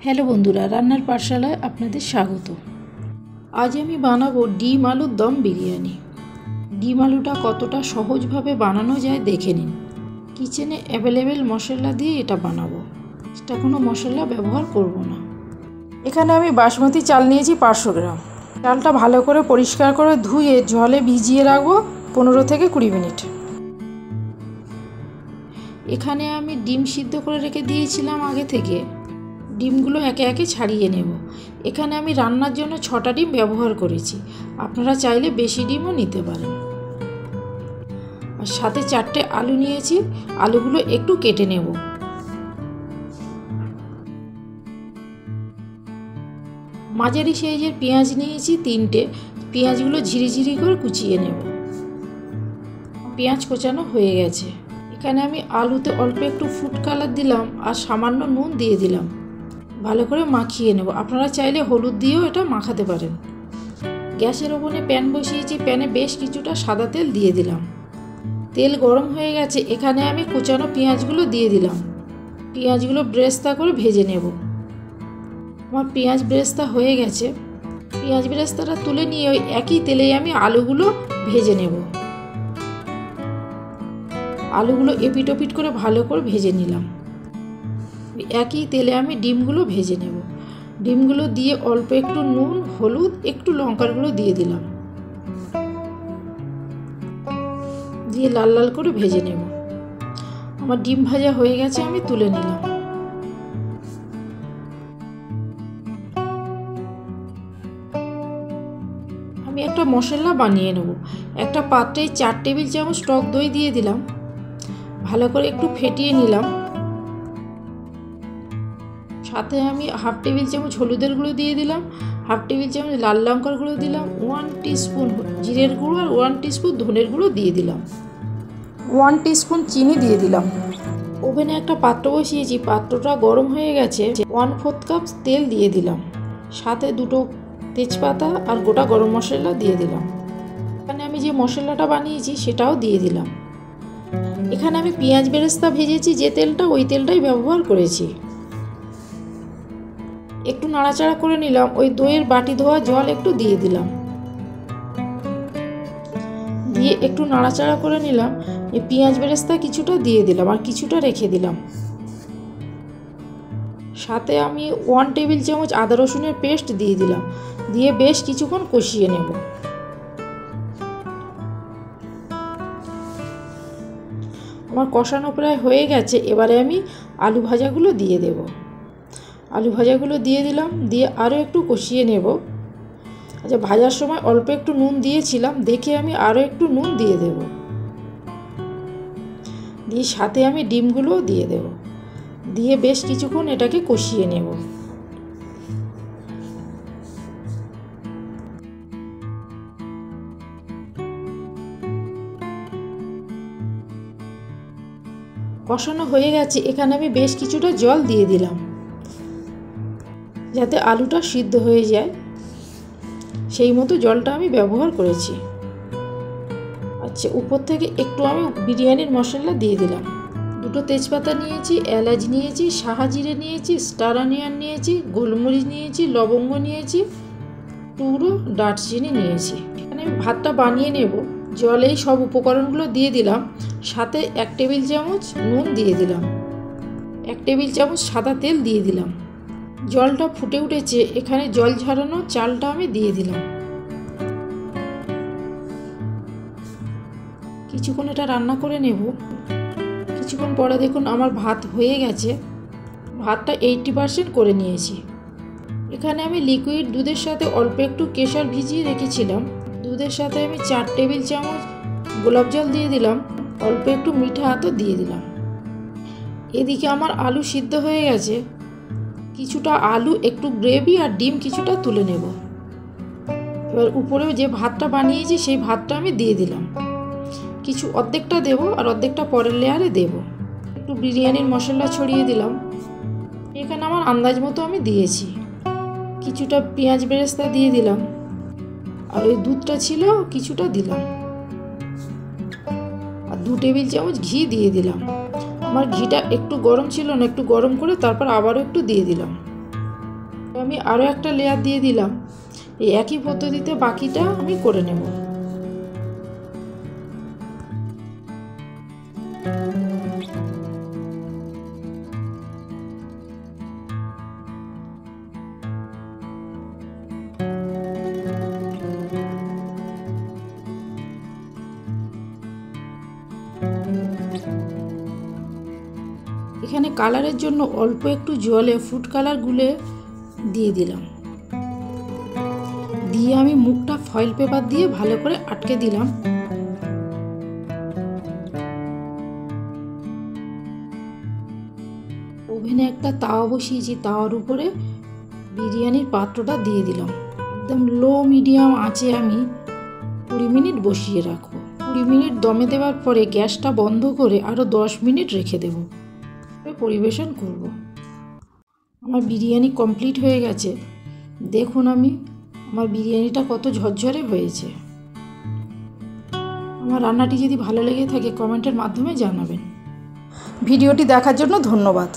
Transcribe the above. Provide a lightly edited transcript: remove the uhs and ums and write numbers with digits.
Hello বন্ধুরা, রান্নার পাঠশালায় আপনাদের স্বাগত। আজ আমি বানাবো ডিম আলুর দম বিরিয়ানি। ডিম আলুটা কতটা সহজভাবে বানানো যায় দেখে নিন। কিচেনে অ্যাভেলেবেল মশলা দিয়ে এটা বানাবো, এটা কোনো মশলা ব্যবহার করব না। এখানে আমি বাসমতি চাল নিয়েছি 500 গ্রাম। চালটা ভালো করে পরিষ্কার করে ধুয়ে জলে ভিজিয়ে রাখবো 15 থেকে 20 মিনিট। এখানে আমি ডিম সিদ্ধ করে রেখে দিয়েছিলাম আগে থেকে। ডিমগুলো একে একে ছাড়িয়ে নেব। এখানে আমি রান্নার জন্য 6টা ডিম ব্যবহার করেছি, আপনারা চাইলে বেশি ডিমও নিতে পারেন। আর সাথে 4টে আলু নিয়েছি, আলুগুলো একটু কেটে নেব। মাঝারি সাইজের পেঁয়াজ নিয়েছি 3টে, পেঁয়াজগুলো ঝিরিঝিরি করে কুচিয়ে নেব। পেঁয়াজ কোচানো হয়ে গেছে। এখানে আমি আলুতে অল্প একটু ফুড কালার দিলাম আর সামান্য নুন দিয়ে দিলাম। ভালো করে মাখিয়ে নেব। আপনারা চাইলে হলুদ দিয়েও এটা মাখাতে পারেন। গ্যাসের ওভেনে প্যান বসিয়েছি, প্যানে বেশ কিছুটা সাদা তেল দিয়ে দিলাম। তেল গরম হয়ে গেছে, এখানে আমি কুচানো পেঁয়াজগুলো দিয়ে দিলাম। পেঁয়াজগুলো ব্রেস্তা করে ভেজে নেব। আমার পেঁয়াজ ব্রেস্তা হয়ে গেছে। পেঁয়াজ ব্রেস্তাটা তুলে নিয়ে ওই একই তেলেই আমি আলুগুলো ভেজে নেব। আলুগুলো এপিট ওপিট করে ভালো করে ভেজে নিলাম। একই তেলে আমি ডিমগুলো ভেজে নেব। ডিমগুলো দিয়ে অল্প একটু নুন, হলুদ, একটু লঙ্কার গুঁড়ো দিয়ে দিলাম, দিয়ে লাল লাল করে ভেজে নেব। আমার ডিম ভাজা হয়ে গেছে, আমি তুলে নিলাম। আমি একটা মশলা বানিয়ে নেব। একটা পাত্রে 4 টেবিল চামচ টক দই দিয়ে দিলাম, ভালো করে একটু ফেটিয়ে নিলাম। সাথে আমি 1/2 টেবিল চামচ হলুদের গুঁড়ো দিয়ে দিলাম, 1/2 টেবিল চামচ লাল লঙ্কার গুঁড়ো দিলাম, 1 টিস্পুন জিরের গুঁড়ো আর 1 টিস্পুন ধনের গুঁড়ো দিয়ে দিলাম, 1 টিস্পুন চিনি দিয়ে দিলাম। ওভেনে একটা পাত্র বসিয়েছি, পাত্রটা গরম হয়ে গেছে। 1/4 কাপ তেল দিয়ে দিলাম, সাথে 2টো তেজপাতা আর গোটা গরম মশলা দিয়ে দিলাম। এখানে আমি যে মশলাটা বানিয়েছি সেটাও দিয়ে দিলাম। এখানে আমি পেঁয়াজ বেরেস্তা ভেজেছি যে তেলটা, ওই তেলটাই ব্যবহার করেছি। একটু নাড়াচাড়া করে নিলাম। ওই দইয়ের বাটি ধোয়া জল একটু দিয়ে দিলাম, দিয়ে একটু নাড়াচাড়া করে নিলাম। এই পেঁয়াজ বেরেস্তা কিছুটা দিয়ে দিলাম আর কিছুটা রেখে দিলাম। সাথে আমি 1 টেবিল চামচ আদা রসুনের পেস্ট দিয়ে দিলাম, দিয়ে বেশ কিছুক্ষণ কষিয়ে নেব। আমার কষানো প্রায় হয়ে গেছে। এবারে আমি আলু ভাজাগুলো দিয়ে দেব। আলু ভাজাগুলো দিয়ে দিলাম, দিয়ে আরও একটু কষিয়ে নেব। আচ্ছা, ভাজার সময় অল্প একটু নুন দিয়েছিলাম, দেখে আমি আরও একটু নুন দিয়ে দেব। দিয়ে সাথে আমি ডিমগুলোও দিয়ে দেব, দিয়ে বেশ কিছুক্ষণ এটাকে কষিয়ে নেব। কষানো হয়ে গেছে। এখানে আমি বেশ কিছুটা জল দিয়ে দিলাম, যাতে আলুটা সিদ্ধ হয়ে যায়, সেই মতো জলটা আমি ব্যবহার করেছি। আচ্ছা, উপর থেকে একটু আমি বিরিয়ানির মশলা দিয়ে দিলাম। 2টো তেজপাতা নিয়েছি, এলাচ নিয়েছি, শাহজিরে নিয়েছি, স্টার অনিয়ন নিয়েছি, গোলমরিচ নিয়েছি, লবঙ্গ নিয়েছি, টুকরো দারচিনি নিয়েছি। এখানে আমি ভাতটা বানিয়ে নেব। জলে এই সব উপকরণগুলো দিয়ে দিলাম, সাথে 1 টেবিল চামচ নুন দিয়ে দিলাম, 1 টেবিল চামচ সাদা তেল দিয়ে দিলাম। জলটা ফুটে উঠেছে, এখানে জল ঝরানো চালটা আমি দিয়ে দিলাম। কিছুক্ষণ এটা রান্না করে নেব। কিছুক্ষণ পরে দেখুন আমার ভাত হয়ে গেছে। ভাতটা 80% করে নিয়েছি। এখানে আমি লিকুইড দুধের সাথে অল্প একটু কেশর ভিজিয়ে রেখেছিলাম। দুধের সাথে আমি 4 টেবিল চামচ গোলাপ জল দিয়ে দিলাম, অল্প একটু মিঠা আতর দিয়ে দিলাম। এদিকে আমার আলু সিদ্ধ হয়ে গেছে। কিছুটা আলু, একটু গ্রেভি আর ডিম কিছুটা তুলে নেব। এবার উপরে যে ভাতটা বানিয়েছি সেই ভাতটা আমি দিয়ে দিলাম। কিছু অর্ধেকটা দেব আর অর্ধেকটা পরের লেয়ারে দেব। একটু বিরিয়ানির মশলা ছড়িয়ে দিলাম। এখানে আমার আন্দাজ মতো আমি দিয়েছি। কিছুটা পেঁয়াজ বেরেস্তা দিয়ে দিলাম, আর ওই দুধটা ছিল কিছুটা দিলাম, আর 2 টেবিল চামচ ঘি দিয়ে দিলাম। আমার ঘিটা একটু গরম ছিল না, একটু গরম করে তারপর আবারও একটু দিয়ে দিলাম। আমি আরও একটা লেয়ার দিয়ে দিলাম। এই একই পদ্ধতিতে বাকিটা আমি করে নেব। এখানে কালারের জন্য অল্প একটু জলে ফুড কালার গুলে দিয়ে দিলাম। দিয়ে আমি মুখটা ফয়েল পেপার দিয়ে ভালো করে আটকে দিলাম। ওভেনে একটা তাওয়া বসিয়েছি, তাওয়ার উপরে বিরিয়ানির পাত্রটা দিয়ে দিলাম। একদম লো মিডিয়াম আঁচে আমি 20 মিনিট বসিয়ে রাখবো। 20 মিনিট দমে দেওয়ার পরে গ্যাসটা বন্ধ করে আরও 10 মিনিট রেখে দেব, পরিবেশন করব। আমার বিরিয়ানি কমপ্লিট হয়ে গেছে। দেখুন আমার বিরিয়ানিটা কত ঝরঝরে হয়েছে। আমার রান্নাটি যদি ভালো লেগে থাকে কমেন্টের মাধ্যমে জানাবেন। ভিডিওটি দেখার জন্য ধন্যবাদ।